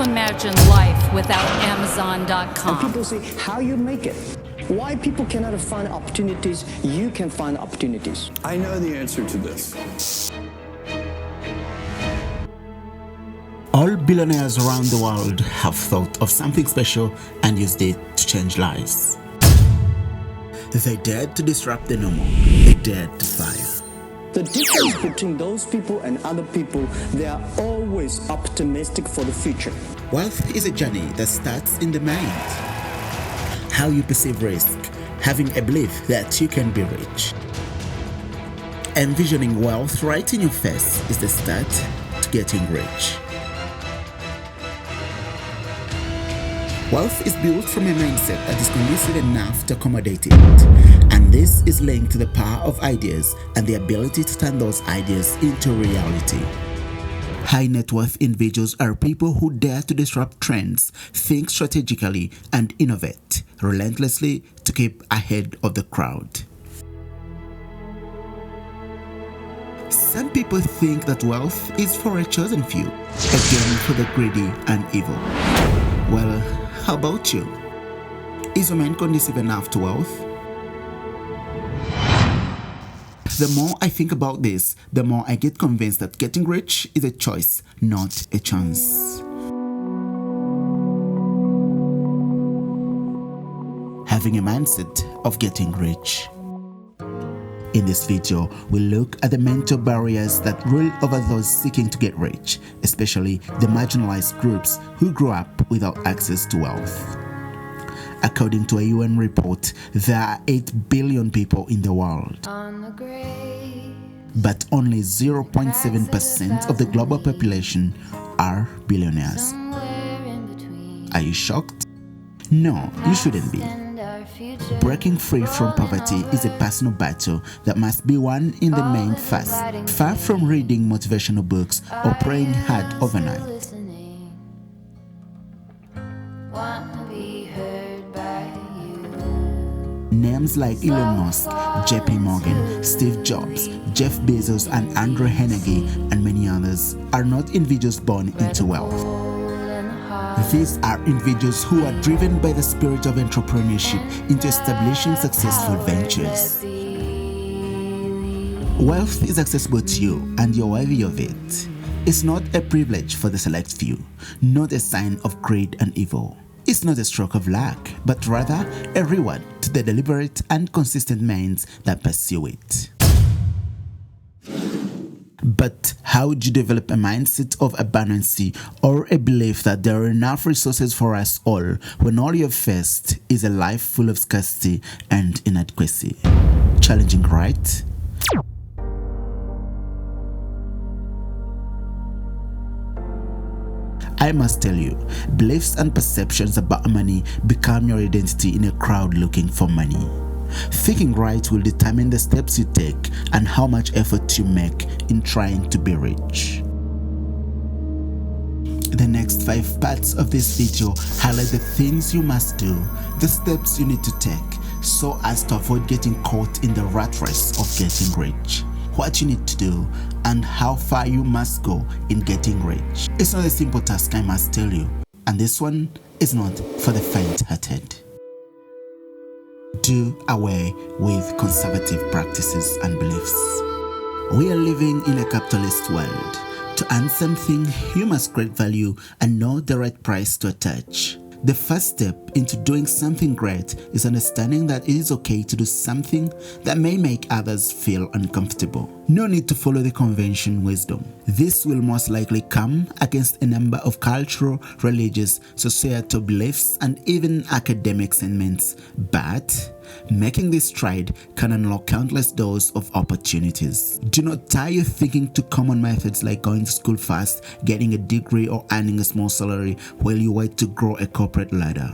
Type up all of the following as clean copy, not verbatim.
imagine life without Amazon.com. And people say, how you make it? Why people cannot find opportunities, you can find opportunities. I know the answer to this. All billionaires around the world have thought of something special and used it to change lives. They dared to disrupt the normal. They dared to thrive. The difference between those people and other people, they are always optimistic for the future. Wealth is a journey that starts in the mind. How you perceive risk, having a belief that you can be rich. Envisioning wealth right in your face is the start to getting rich. Wealth is built from a mindset that is conducive enough to accommodate it, and this is linked to the power of ideas and the ability to turn those ideas into reality. High net worth individuals are people who dare to disrupt trends, think strategically, and innovate relentlessly to keep ahead of the crowd. Some people think that wealth is for a chosen few, again for the greedy and evil. Well, how about you? Is your mind conducive enough to wealth? The more I think about this, the more I get convinced that getting rich is a choice, not a chance. Having a mindset of getting rich. In this video, we'll look at the mental barriers that rule over those seeking to get rich, especially the marginalized groups who grew up without access to wealth. According to a UN report, there are 8 billion people in the world, but only 0.7% of the global population are billionaires. Are you shocked? No, you shouldn't be. Breaking free from poverty is a personal battle that must be won in the main fast, far from reading motivational books or praying hard overnight. Names like Elon Musk, JP Morgan, Steve Jobs, Jeff Bezos, and Andrew Carnegie, and many others are not individuals born into wealth. These are individuals who are driven by the spirit of entrepreneurship into establishing successful ventures. Wealth is accessible to you and you're worthy of it. It's not a privilege for the select few, not a sign of greed and evil. It's not a stroke of luck, but rather a reward to the deliberate and consistent minds that pursue it. But how would you develop a mindset of abundance or a belief that there are enough resources for us all when all you've faced is a life full of scarcity and inadequacy? Challenging, right? I must tell you, beliefs and perceptions about money become your identity in a crowd looking for money. Thinking right will determine the steps you take and how much effort you make in trying to be rich. The next 5 parts of this video highlight the things you must do, the steps you need to take, so as to avoid getting caught in the rat race of getting rich, what you need to do, and how far you must go in getting rich. It's not a simple task, I must tell you, and this one is not for the faint-hearted. Do away with conservative practices and beliefs. We are living in a capitalist world. To earn something, you must create value and know the right price to attach. The first step into doing something great is understanding that it is okay to do something that may make others feel uncomfortable. No need to follow the convention wisdom. This will most likely come against a number of cultural, religious, societal beliefs, and even academic sentiments, but making this stride can unlock countless doors of opportunities. Do not tie your thinking to common methods like going to school fast, getting a degree, or earning a small salary while you wait to grow a corporate ladder.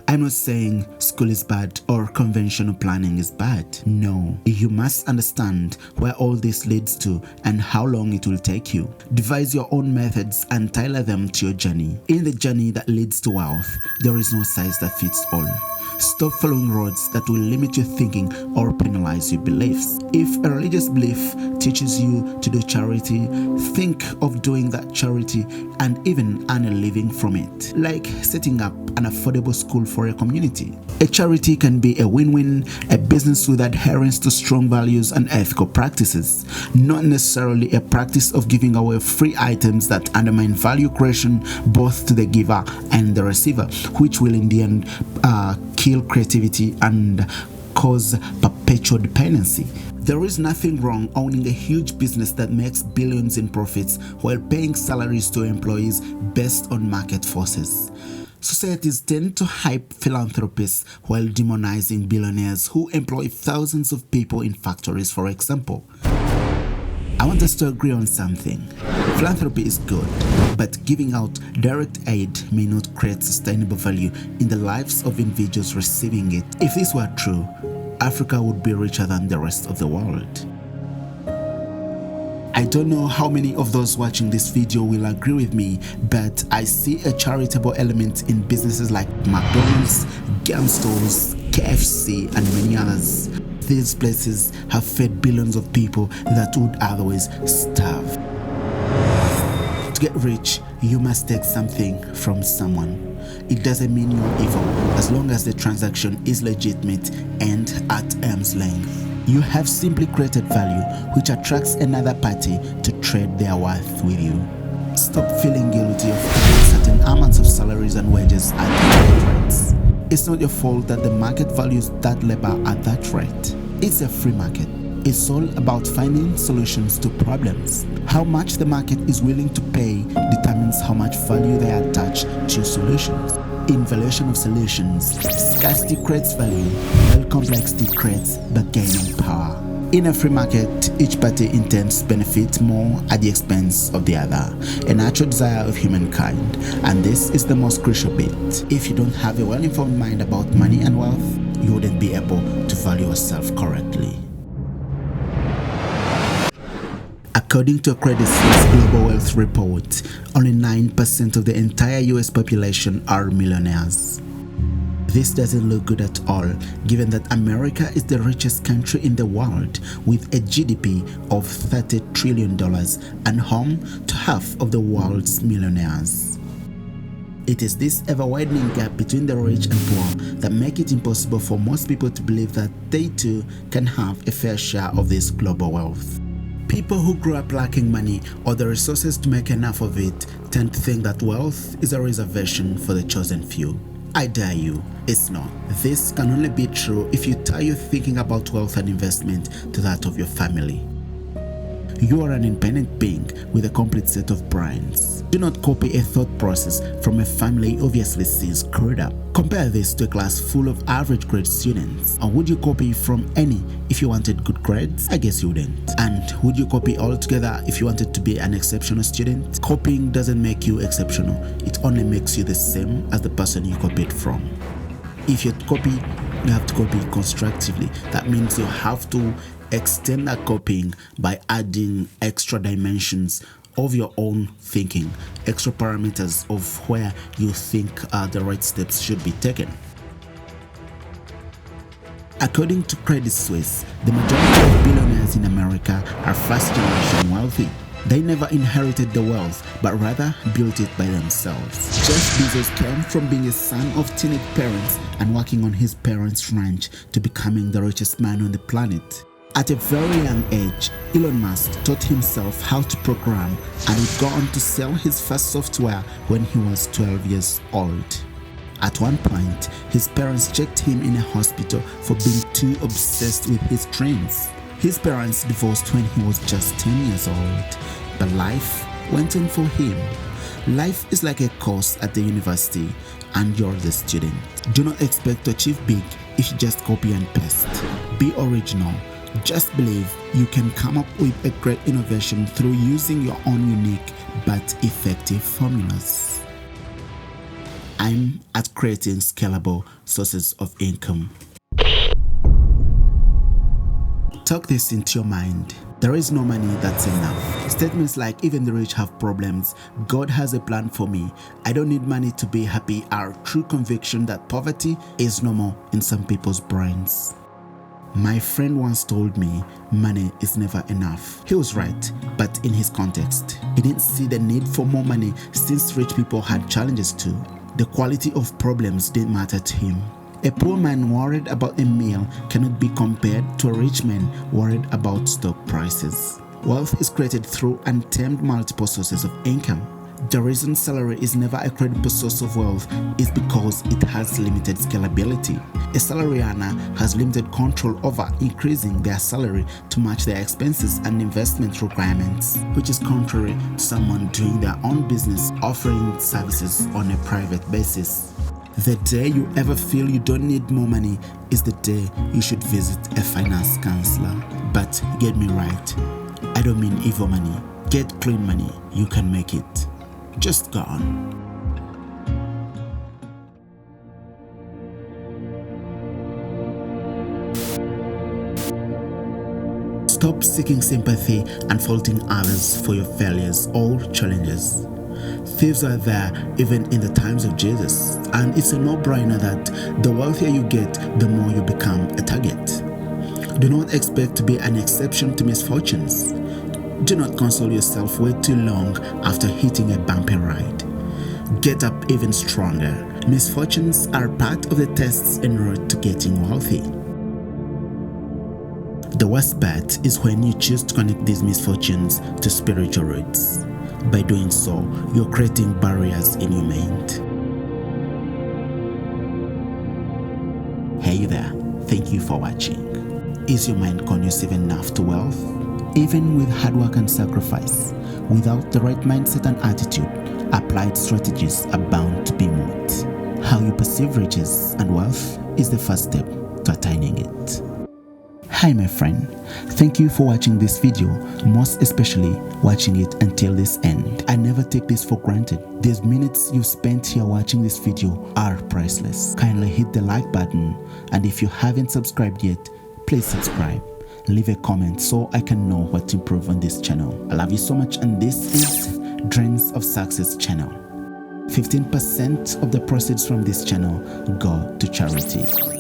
I'm not saying school is bad or conventional planning is bad. No, you must understand where all this leads to and how long it will take you. Devise your own methods and tailor them to your journey. In the journey that leads to wealth, there is no size that fits all. Stop following roads that will limit your thinking or penalize your beliefs. If a religious belief teaches you to do charity, think of doing that charity and even earn a living from it, like setting up an affordable school for your community. A charity can be a win-win, a business with adherence to strong values and ethical practices, not necessarily a practice of giving away free items that undermine value creation both to the giver and the receiver, which will in the end kill creativity and cause perpetual dependency. There is nothing wrong owning a huge business that makes billions in profits while paying salaries to employees based on market forces. Societies tend to hype philanthropists while demonizing billionaires who employ thousands of people in factories, for example. I want us to agree on something. Philanthropy is good, but giving out direct aid may not create sustainable value in the lives of individuals receiving it. If this were true, Africa would be richer than the rest of the world. I don't know how many of those watching this video will agree with me, but I see a charitable element in businesses like McDonald's, game stores, KFC, and many others. These places have fed billions of people that would otherwise starve. To get rich, you must take something from someone. It doesn't mean you're evil, as long as the transaction is legitimate and at arm's length. You have simply created value which attracts another party to trade their worth with you. Stop feeling guilty of paying certain amounts of salaries and wages at market rates. It's not your fault that the market values that labor at that rate. It's a free market. It's all about finding solutions to problems. How much the market is willing to pay determines how much value they attach to your solutions. In valuation of solutions, scarcity creates value, while complexity creates bargaining power. In a free market, each party intends to benefit more at the expense of the other, a natural desire of humankind, and this is the most crucial bit. If you don't have a well-informed mind about money and wealth, you wouldn't be able to value yourself correctly. According to a Credit Suisse Global Wealth Report, only 9% of the entire US population are millionaires. This doesn't look good at all, given that America is the richest country in the world with a GDP of $30 trillion and home to half of the world's millionaires. It is this ever-widening gap between the rich and poor that make it impossible for most people to believe that they too can have a fair share of this global wealth. People who grew up lacking money or the resources to make enough of it tend to think that wealth is a reservation for the chosen few. I dare you, it's not. This can only be true if you tie your thinking about wealth and investment to that of your family. You are an independent being with a complete set of brains. Do not copy a thought process from a family you obviously see screwed up. Compare this to a class full of average grade students. Or would you copy from any if you wanted good grades? I guess you wouldn't. And would you copy altogether if you wanted to be an exceptional student? Copying doesn't make you exceptional. It only makes you the same as the person you copied from. If you copy, you have to copy constructively. That means you have to extend that copying by adding extra dimensions of your own thinking, extra parameters of where you think the right steps should be taken. According to Credit Suisse, the majority of billionaires in America are first-generation wealthy. They never inherited the wealth, but rather built it by themselves. Jeff Bezos came from being a son of teenage parents and working on his parents' ranch to becoming the richest man on the planet. At a very young age, Elon Musk taught himself how to program and would go on to sell his first software when he was 12 years old. At one point, his parents checked him in a hospital for being too obsessed with his dreams. His parents divorced when he was just 10 years old, but life went on for him. Life is like a course at the university and you're the student. Do not expect to achieve big if you just copy and paste. Be original. Just believe you can come up with a great innovation through using your own unique but effective formulas. I'm at creating scalable sources of income. Tuck this into your mind. There is no money that's enough. Statements like even the rich have problems, God has a plan for me, I don't need money to be happy are true conviction that poverty is normal in some people's brains. My friend once told me money is never enough. He was right, but in his context. He didn't see the need for more money since rich people had challenges too. The quality of problems didn't matter to him. A poor man worried about a meal cannot be compared to a rich man worried about stock prices. Wealth is created through untamed multiple sources of income. The reason salary is never a credible source of wealth is because it has limited scalability. A salary earner has limited control over increasing their salary to match their expenses and investment requirements, which is contrary to someone doing their own business offering services on a private basis. The day you ever feel you don't need more money is the day you should visit a finance counselor. But get me right, I don't mean evil money. Get clean money, you can make it. Just go on. Stop seeking sympathy and faulting others for your failures or challenges. Thieves are there even in the times of Jesus, and it's a no-brainer that the wealthier you get, the more you become a target. Do not expect to be an exception to misfortunes. Do not console yourself way too long after hitting a bumpy ride. Get up even stronger. Misfortunes are part of the tests en route to getting wealthy. The worst bet is when you choose to connect these misfortunes to spiritual roots. By doing so, you're creating barriers in your mind. Hey there, thank you for watching. Is your mind conducive enough to wealth? Even with hard work and sacrifice, without the right mindset and attitude, applied strategies are bound to be moot. How you perceive riches and wealth is the first step to attaining it. Hi my friend, thank you for watching this video, most especially watching it until this end. I never take this for granted. These minutes you spent here watching this video are priceless. Kindly hit the like button, and if you haven't subscribed yet, please subscribe. Leave a comment so I can know what to improve on this channel. I love you so much, and this is Dreams of Success channel. 15% of the proceeds from this channel go to charity.